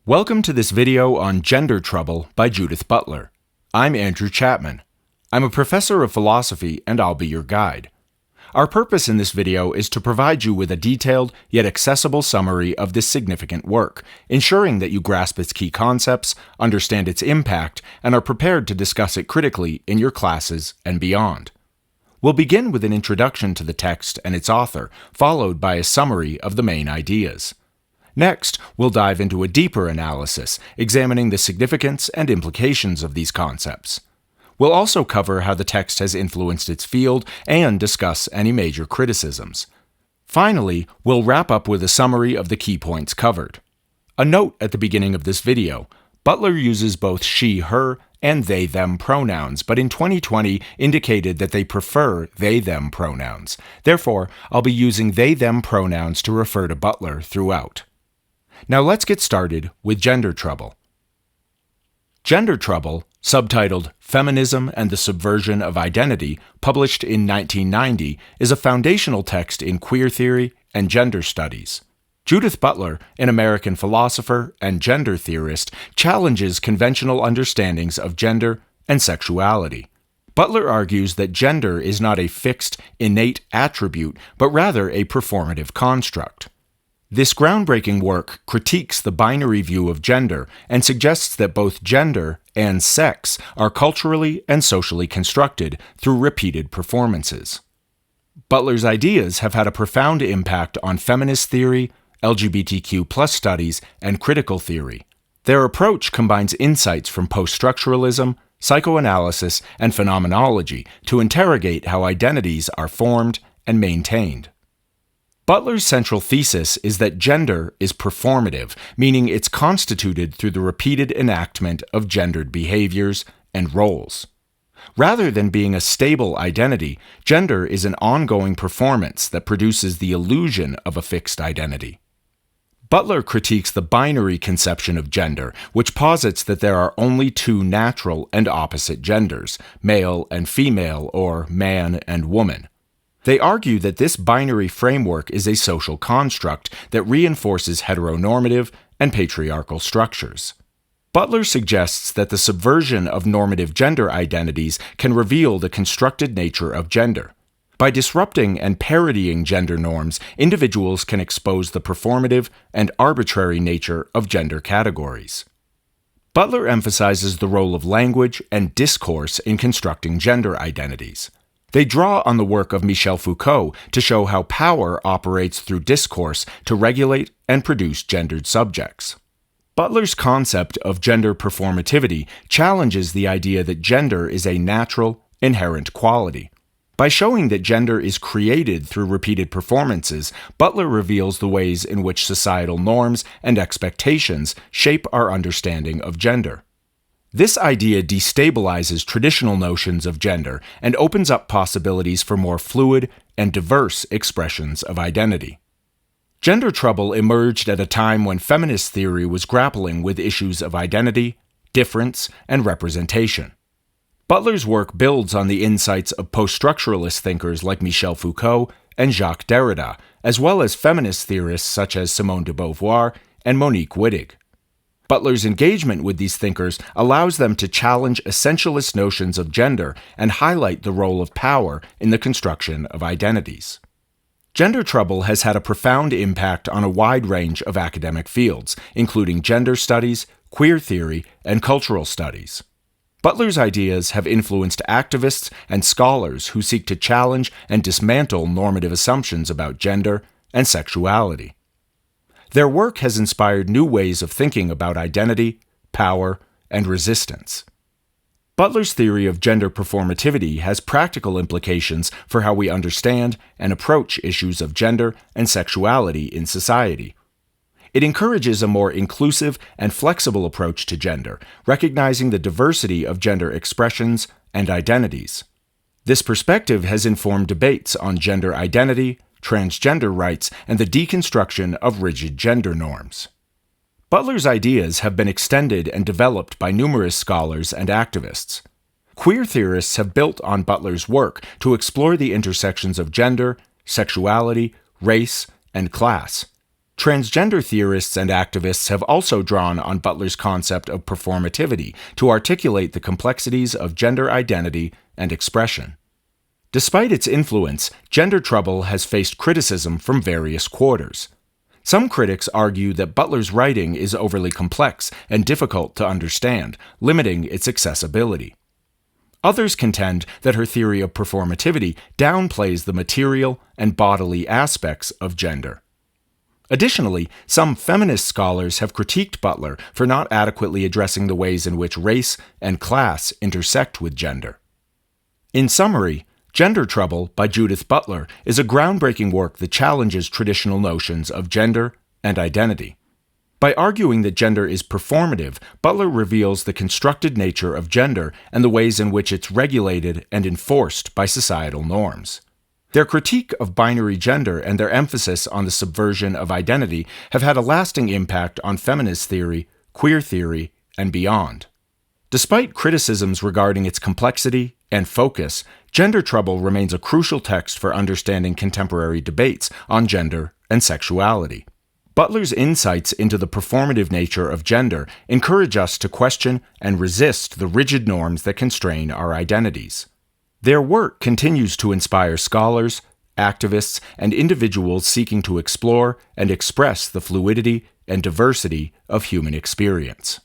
Welcome to this video on Gender Trouble by Judith Butler. I'm Andrew Chapman. I'm a professor of philosophy and I'll be your guide. Our purpose in this video is to provide you with a detailed yet accessible summary of this significant work, ensuring that you grasp its key concepts, understand its impact, and are prepared to discuss it critically in your classes and beyond. We'll begin with an introduction to the text and its author, followed by a summary of the main ideas. Next, we'll dive into a deeper analysis, examining the significance and implications of these concepts. We'll also cover how the text has influenced its field and discuss any major criticisms. Finally, we'll wrap up with a summary of the key points covered. A note at the beginning of this video: Butler uses both she, her, and they, them pronouns, but in 2020 indicated that they prefer they, them pronouns. Therefore, I'll be using they, them pronouns to refer to Butler throughout. Now let's get started with Gender Trouble. Gender Trouble, subtitled Feminism and the Subversion of Identity, published in 1990, is a foundational text in queer theory and gender studies. Judith Butler, an American philosopher and gender theorist, challenges conventional understandings of gender and sexuality. Butler argues that gender is not a fixed, innate attribute, but rather a performative construct. This groundbreaking work critiques the binary view of gender and suggests that both gender and sex are culturally and socially constructed through repeated performances. Butler's ideas have had a profound impact on feminist theory, LGBTQ+ studies, and critical theory. Their approach combines insights from post-structuralism, psychoanalysis, and phenomenology to interrogate how identities are formed and maintained. Butler's central thesis is that gender is performative, meaning it's constituted through the repeated enactment of gendered behaviors and roles. Rather than being a stable identity, gender is an ongoing performance that produces the illusion of a fixed identity. Butler critiques the binary conception of gender, which posits that there are only two natural and opposite genders, male and female, or man and woman. They argue that this binary framework is a social construct that reinforces heteronormative and patriarchal structures. Butler suggests that the subversion of normative gender identities can reveal the constructed nature of gender. By disrupting and parodying gender norms, individuals can expose the performative and arbitrary nature of gender categories. Butler emphasizes the role of language and discourse in constructing gender identities. They draw on the work of Michel Foucault to show how power operates through discourse to regulate and produce gendered subjects. Butler's concept of gender performativity challenges the idea that gender is a natural, inherent quality. By showing that gender is created through repeated performances, Butler reveals the ways in which societal norms and expectations shape our understanding of gender. This idea destabilizes traditional notions of gender and opens up possibilities for more fluid and diverse expressions of identity. Gender Trouble emerged at a time when feminist theory was grappling with issues of identity, difference, and representation. Butler's work builds on the insights of post-structuralist thinkers like Michel Foucault and Jacques Derrida, as well as feminist theorists such as Simone de Beauvoir and Monique Wittig. Butler's engagement with these thinkers allows them to challenge essentialist notions of gender and highlight the role of power in the construction of identities. Gender Trouble has had a profound impact on a wide range of academic fields, including gender studies, queer theory, and cultural studies. Butler's ideas have influenced activists and scholars who seek to challenge and dismantle normative assumptions about gender and sexuality. Their work has inspired new ways of thinking about identity, power, and resistance. Butler's theory of gender performativity has practical implications for how we understand and approach issues of gender and sexuality in society. It encourages a more inclusive and flexible approach to gender, recognizing the diversity of gender expressions and identities. This perspective has informed debates on gender identity, transgender rights, and the deconstruction of rigid gender norms. Butler's ideas have been extended and developed by numerous scholars and activists. Queer theorists have built on Butler's work to explore the intersections of gender, sexuality, race, and class. Transgender theorists and activists have also drawn on Butler's concept of performativity to articulate the complexities of gender identity and expression. Despite its influence, Gender Trouble has faced criticism from various quarters. Some critics argue that Butler's writing is overly complex and difficult to understand, limiting its accessibility. Others contend that her theory of performativity downplays the material and bodily aspects of gender. Additionally, some feminist scholars have critiqued Butler for not adequately addressing the ways in which race and class intersect with gender. In summary, Gender Trouble by Judith Butler is a groundbreaking work that challenges traditional notions of gender and identity. By arguing that gender is performative, Butler reveals the constructed nature of gender and the ways in which it's regulated and enforced by societal norms. Their critique of binary gender and their emphasis on the subversion of identity have had a lasting impact on feminist theory, queer theory, and beyond. Despite criticisms regarding its complexity and focus, Gender Trouble remains a crucial text for understanding contemporary debates on gender and sexuality. Butler's insights into the performative nature of gender encourage us to question and resist the rigid norms that constrain our identities. Their work continues to inspire scholars, activists, and individuals seeking to explore and express the fluidity and diversity of human experience.